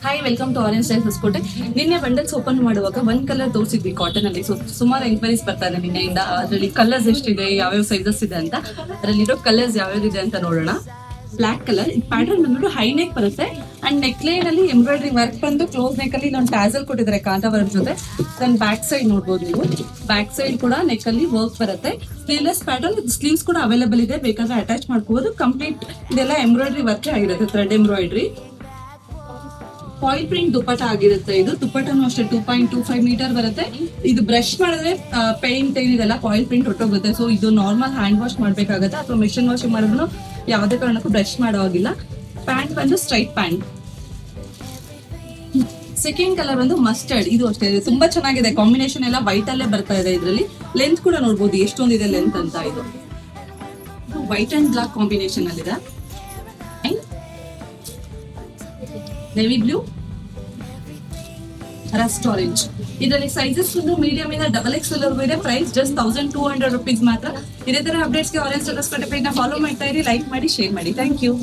Hi, welcome to orange style Hoskote. ನಿನ್ನೆ bundles open ಮಾಡುವಾಗ ಒಂದ್ ಕಲರ್ ತೋರಿಸಿದ್ವಿ ಕಾಟನ್ ಅಲ್ಲಿ. ಸುಮಾರು ಎಂಕ್ವೈರೀಸ್ ಬರ್ತಾ ಇದೆ ನಿನ್ನೆಯಿಂದ. ಅದರಲ್ಲಿ ಕಲರ್ಸ್ ಎಷ್ಟಿದೆ, ಯಾವ್ಯಾವ ಸೈಜಸ್ ಇದೆ ಅಂತ, ಅದರಲ್ಲಿರೋ ಕಲರ್ಸ್ ಯಾವ್ಯಾವ್ದಿದೆ ಅಂತ ನೋಡೋಣ. ಬ್ಲಾಕ್ ಕಲರ್ ಪ್ಯಾಟರ್ನ್ ಬಂದ್ಬಿಟ್ಟು ಹೈ ನೆಕ್ ಬರುತ್ತೆ ಅಂಡ್ ನೆಕ್ ಲೈನ್ ಅಲ್ಲಿ ಎಂಬ್ರಾಯ್ಡ್ರಿ ವರ್ಕ್ ಬಂದು ಕ್ಲೋಸ್ ನೆಕ್ ಅಲ್ಲಿ ಇಲ್ಲೊಂದು ಟ್ಯಾಸಲ್ ಕೊಟ್ಟಿದ್ದಾರೆ ಕಾಂತಾ ವರ್ಕ್ ಜೊತೆ. ದೆನ್ ಬ್ಯಾಕ್ ಸೈಡ್ ನೋಡ್ಬೋದು ನೀವು, ಬ್ಯಾಕ್ ಸೈಡ್ ಕೂಡ ನೆಕ್ ಅಲ್ಲಿ ವರ್ಕ್ ಬರುತ್ತೆ. ಸ್ಲೀವ್ಲೆಸ್ ಪ್ಯಾಟರ್ನ್, ಸ್ಲೀವ್ಸ್ ಕೂಡ ಅವೈಲೇಬಲ್ ಇದೆ, ಬೇಕಾದ್ರೆ ಅಟ್ಯಾಚ್ ಮಾಡ್ಕೋಬಹುದು. ಕಂಪ್ಲೀಟ್ ಇದೆಲ್ಲ ಎಂಬ್ರಾಯ್ಡ್ರಿ ವರ್ಕ್ ಆಗಿರುತ್ತೆ, ಥ್ರೆಡ್ ಎಂಬ್ರಾಯ್ಡ್ರಿ. ಫಾಯಿಲ್ ಪ್ರಿಂಟ್ ದುಪ್ಪಟ್ಟ ಆಗಿರುತ್ತೆ. ಇದು ದುಪ್ಪಟ್ಟನು ಅಷ್ಟೇ 2.25 ಮೀಟರ್ ಬರುತ್ತೆ. ಇದು ಬ್ರಷ್ ಮಾಡಿದ್ರೆ ಪೇಂಟ್ ಏನಿದೆಲ್ಲ ಫಾಯಿಲ್ ಪ್ರಿಂಟ್ ಹೊಟ್ಟೋಗುತ್ತೆ. ಸೊ ಇದು ನಾರ್ಮಲ್ ಹ್ಯಾಂಡ್ ವಾಶ್ ಮಾಡ್ಬೇಕಾಗತ್ತೆ, ಅಥವಾ ಮಿಷಿನ್ ವಾಶ್ ಮಾಡಿದ್ರು ಯಾವುದೇ ಕಾರಣಕ್ಕೂ ಬ್ರಷ್ ಮಾಡೋ ಆಗಿಲ್ಲ. ಪ್ಯಾಂಟ್ ಬಂದು ಸ್ಟ್ರೈಟ್ ಪ್ಯಾಂಟ್. ಸೆಕೆಂಡ್ ಕಲರ್ ಬಂದು ಮಸ್ಟರ್ಡ್. ಇದು ಅಷ್ಟೇ ತುಂಬಾ ಚೆನ್ನಾಗಿದೆ, ಕಾಂಬಿನೇಷನ್ ಎಲ್ಲ ವೈಟ್ ಅಲ್ಲೇ ಬರ್ತಾ ಇದೆ. ಇದರಲ್ಲಿ ಲೆಂತ್ ಕೂಡ ನೋಡ್ಬೋದು ಎಷ್ಟೊಂದಿದೆ ಲೆಂತ್ ಅಂತ. ಇದು ವೈಟ್ ಅಂಡ್ ಬ್ಲಾಕ್ ಕಾಂಬಿನೇಷನ್ ಅಲ್ಲಿ ಇದೆ. Navy blue, Rust orange. ಇದರಲ್ಲಿ ಸೈಜಸ್ ಮೀಡಿಯಂ ಇಂದ XXL ವರೆಗೂ ಇದೆ. ಪ್ರೈಸ್ ಜಸ್ಟ್ 1200 rupees ಮಾತ್ರ. ಇದೇ ತರ ಅಪ್ಡೇಟ್ಸ್ಗೆ ಆರೆಂಜ್ ಸ್ಟೈಲ್ ಹೊಸಕೋಟೆ ಪೇಜ್ ನ ಫಾಲೋ ಮಾಡ್ತಾ ಇರಿ, ಲೈಕ್ ಮಾಡಿ, ಶೇರ್ ಮಾಡಿ. Thank you.